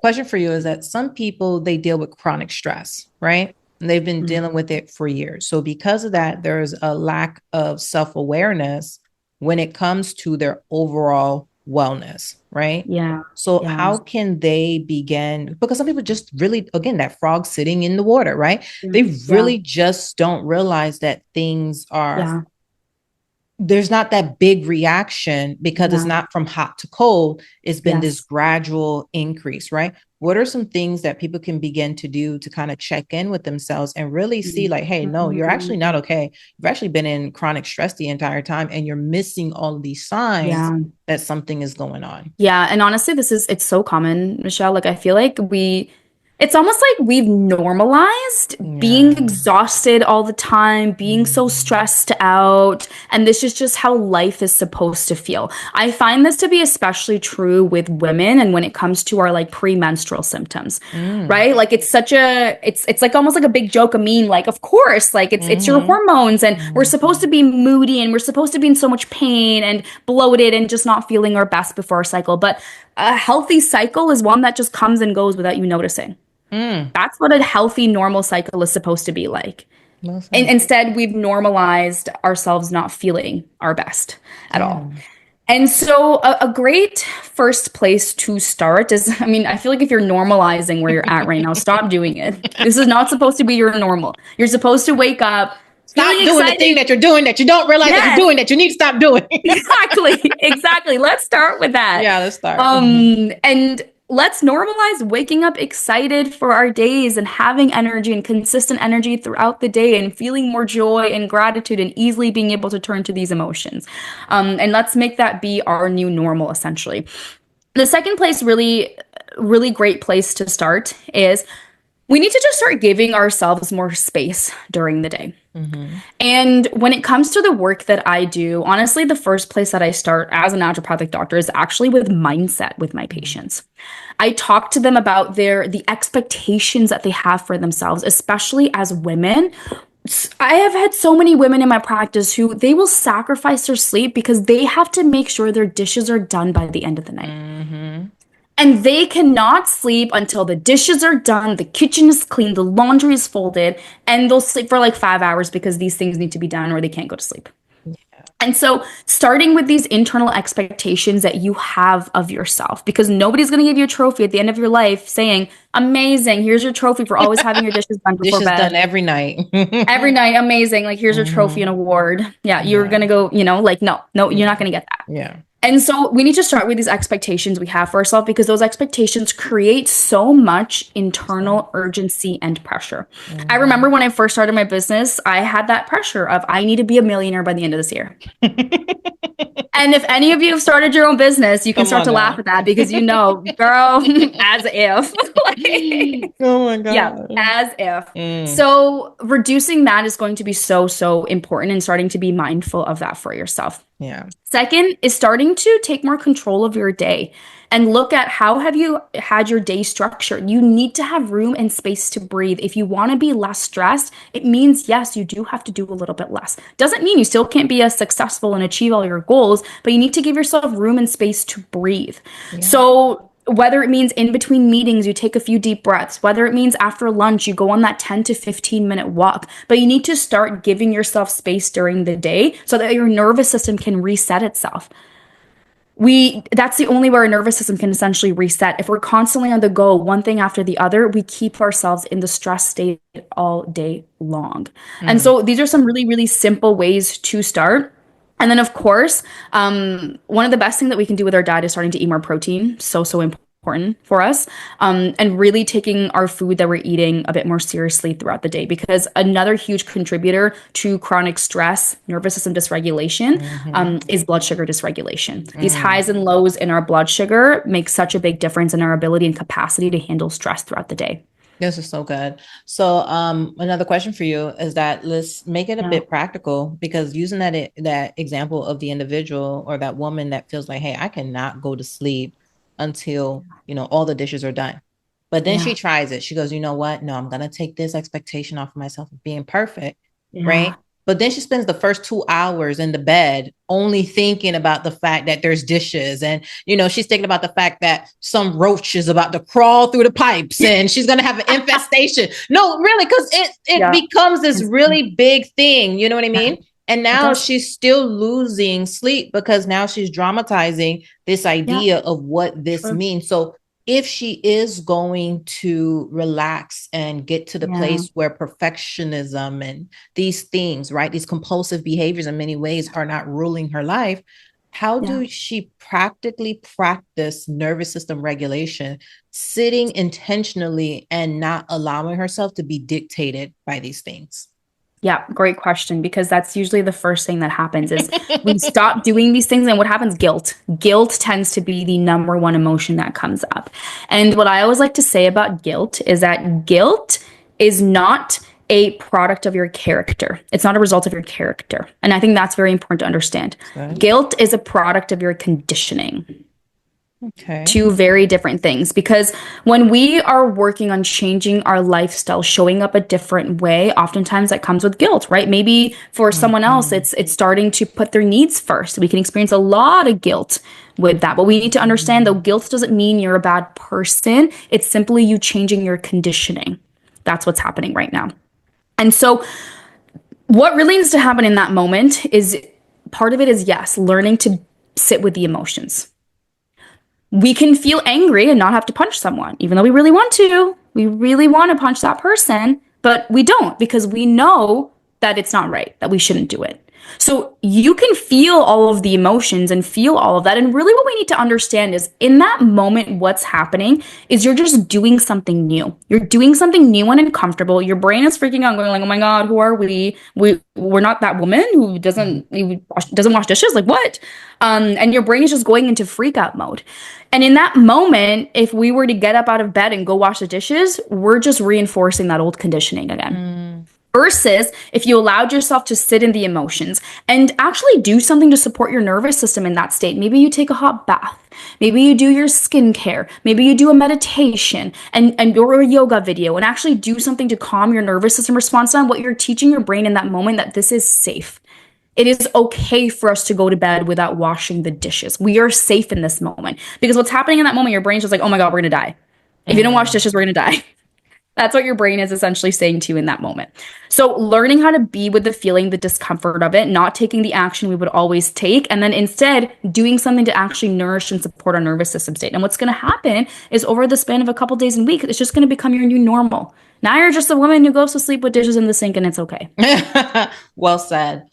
question for you is that some people, they deal with chronic stress, right? And they've been Mm. dealing with it for years. So because of that, there's a lack of self-awareness when it comes to their overall wellness, right? Yeah. So Yeah. how can they begin? Because some people just really, again, that frog sitting in the water, right? They Yeah. really just don't realize that things are, Yeah. there's not that big reaction because it's Yeah. not from hot to cold. It's been this Yes. gradual increase, right? What are some things that people can begin to do to kind of check in with themselves and really see, like, hey, no, you're actually not Mhm. okay. You've actually been in chronic stress the entire time and you're missing all of these signs Yeah. that something is going on. Yeah, and honestly, it's so common, Michelle. Like, I feel like it's almost like we've normalized being Yeah. exhausted all the time, being so Mhm. stressed out, and this is just how life is supposed to feel. I find this to be especially true with women and when it comes to our like premenstrual symptoms, Mm. right? Like it's like almost like a big joke, a meme, like of course, like it's your Mhm. hormones and we're supposed to Mhm. be moody and we're supposed to be in so much pain and bloated and just not feeling our best before our cycle. But a healthy cycle is one that just comes and goes without you noticing. Mm. That's what a healthy, normal cycle is supposed to be like. And Listen. instead, we've normalized ourselves not feeling our best at Yeah. all. And so, a great first place to start is, I mean, I feel like if you're normalizing where you're at right now, stop doing it. This is not supposed to be your normal. You're supposed to wake up feeling Stop doing the thing excited. that you're doing that you don't realize that you're Yes, doing that you need to stop doing. exactly. Exactly. Let's start with that. Yeah, let's start. Mhm. And let's normalize waking up excited for our days and having energy and consistent energy throughout the day and feeling more joy and gratitude and easily being able to turn to these emotions. And let's make that be our new normal, essentially. The second place, really great place to start is we need to just start giving ourselves more space during the day. Mhm. And when it comes to the work that I do, honestly, the first place that I start as a naturopathic doctor is actually with mindset with my Mhm. patients. I talk to them about the expectations that they have for themselves, especially as women. I have had so many women in my practice who they will sacrifice their sleep because they have to make sure their dishes are done by the end of the night. Mhm. And they cannot sleep until the dishes are done, the kitchen is clean, the laundry is folded, and they'll sleep for like 5 hours because these things need to be done or they can't go to sleep. Yeah. And so, starting with these internal expectations that you have of yourself, because nobody's going to give you a trophy at the end of your life saying, amazing, here's your trophy for always having your dishes done before Dishes done bed. every night. Every night, amazing. Like, here's your trophy and Mhm. award. Yeah, you're Yeah. going to go, like, no, no, you're not Yeah. going to get that. Yeah. And so we need to start with these expectations we have for ourselves because those expectations create so much So, internal urgency and pressure. I remember mhm. when I first started my business, I had that pressure of I need to be a millionaire by the end of this year. And if any of you have started your own business, you can Come start on to laugh now. at that because girl, as if. Like, Oh my yeah, God. as if. Mm. So reducing that is going to be so, so important and starting to be mindful of that for yourself. Yeah. Second is starting to take more control of your day and look at how have you had your day structured. You need to have room and space to breathe. If you want to be less stressed, it means yes, you do have to do a little bit less. Doesn't mean you still can't be as successful and achieve all your goals, but you need to give yourself room and space to breathe. Yeah. So whether it means in between meetings, you take a few deep breaths, whether it means after lunch, you go on that 10 to 15-minute walk, but you need to start giving yourself space during the day so that your nervous system can reset itself. That's the only way our nervous system can essentially reset. If we're constantly on the go, one thing after the other, we keep ourselves in the stress state all day long. And Mm. so these are some really, really simple ways to start. And then, of course, one of the best things that we can do with our diet is starting to eat more protein. So, so important for us. And really taking our food that we're eating a bit more seriously throughout the day. Because another huge contributor to chronic stress, nervous system dysregulation, Mhm. is blood sugar dysregulation. These Mm. highs and lows in our blood sugar make such a big difference in our ability and capacity to handle stress throughout the day. This is so good. So, another question for you is that let's make it a Yeah. bit practical because using that example of the individual or that woman that feels like, hey, I cannot go to sleep until, all the dishes are done. But then she Yeah. tries it. She goes, you know what? No, I'm gonna take this expectation off of myself of being perfect, Yeah. right? But then she spends the first 2 hours in the bed only thinking about the fact that there's dishes. And, she's thinking about the fact that some roach is about to crawl through the pipes and she's going to have an infestation. No, really, because it Yeah. becomes this It's- really big thing. You know what I yeah, mean? And it now does. she's still losing sleep because now she's dramatizing this Yeah. idea of what this True. means. So if she is going to relax and get to the Yeah. place where perfectionism and these things, right, these compulsive behaviors in many ways are not ruling her life, how Yeah. do she practically practice nervous system regulation, sitting intentionally and not allowing herself to be dictated by these things? Yeah, great question, because that's usually the first thing that happens is we stop doing these things, and what happens? Guilt. Guilt tends to be the number one emotion that comes up. And what I always like to say about guilt is that guilt is not a product of your character. It's not a result of your character. And I think that's very important to understand. Good. Guilt is a product of your conditioning. Okay. Two very different things, because when we are working on changing our lifestyle, showing up a different way, oftentimes that comes with guilt, right? Maybe for someone else Mhm. it's starting to put their needs first. We can experience a lot of guilt with that, but we need to understand, though, guilt doesn't mean you're a bad person. It's simply you changing your conditioning. That's what's happening right now. And so what really needs to happen in that moment is, part of it is, yes, learning to sit with the emotions. We can feel angry and not have to punch someone, even though we really want to. We really want to punch that person, but we don't, because we know that it's not right, that we shouldn't do it. So you can feel all of the emotions and feel all of that. And really, what we need to understand is, in that moment, what's happening is you're just doing something new. You're doing something new and uncomfortable. Your brain is freaking out, going like, "Oh my God, who are we? We're not that woman who doesn't wash dishes. Like what?" And your brain is just going into freak out mode. And in that moment, if we were to get up out of bed and go wash the dishes, we're just reinforcing that old conditioning again. Mm. Versus if you allowed yourself to sit in the emotions and actually do something to support your nervous system in that state. Maybe you take a hot bath. Maybe you do your skincare. Maybe you do a meditation and or a yoga video, and actually do something to calm your nervous system response on what you're teaching your brain in that moment, that this is safe. It is okay for us to go to bed without washing the dishes. We are safe in this moment, because what's happening in that moment, your brain's just like, "Oh my God, we're gonna die. If you don't wash Mm. dishes, we're gonna die." That's what your brain is essentially saying to you in that moment. So, learning how to be with the feeling, the discomfort of it, not taking the action we would always take, and then instead doing something to actually nourish and support our nervous system state. And what's going to happen is, over the span of a couple days and weeks, it's just going to become your new normal. Now you're just a woman who goes to sleep with dishes in the sink, and it's okay. Well said.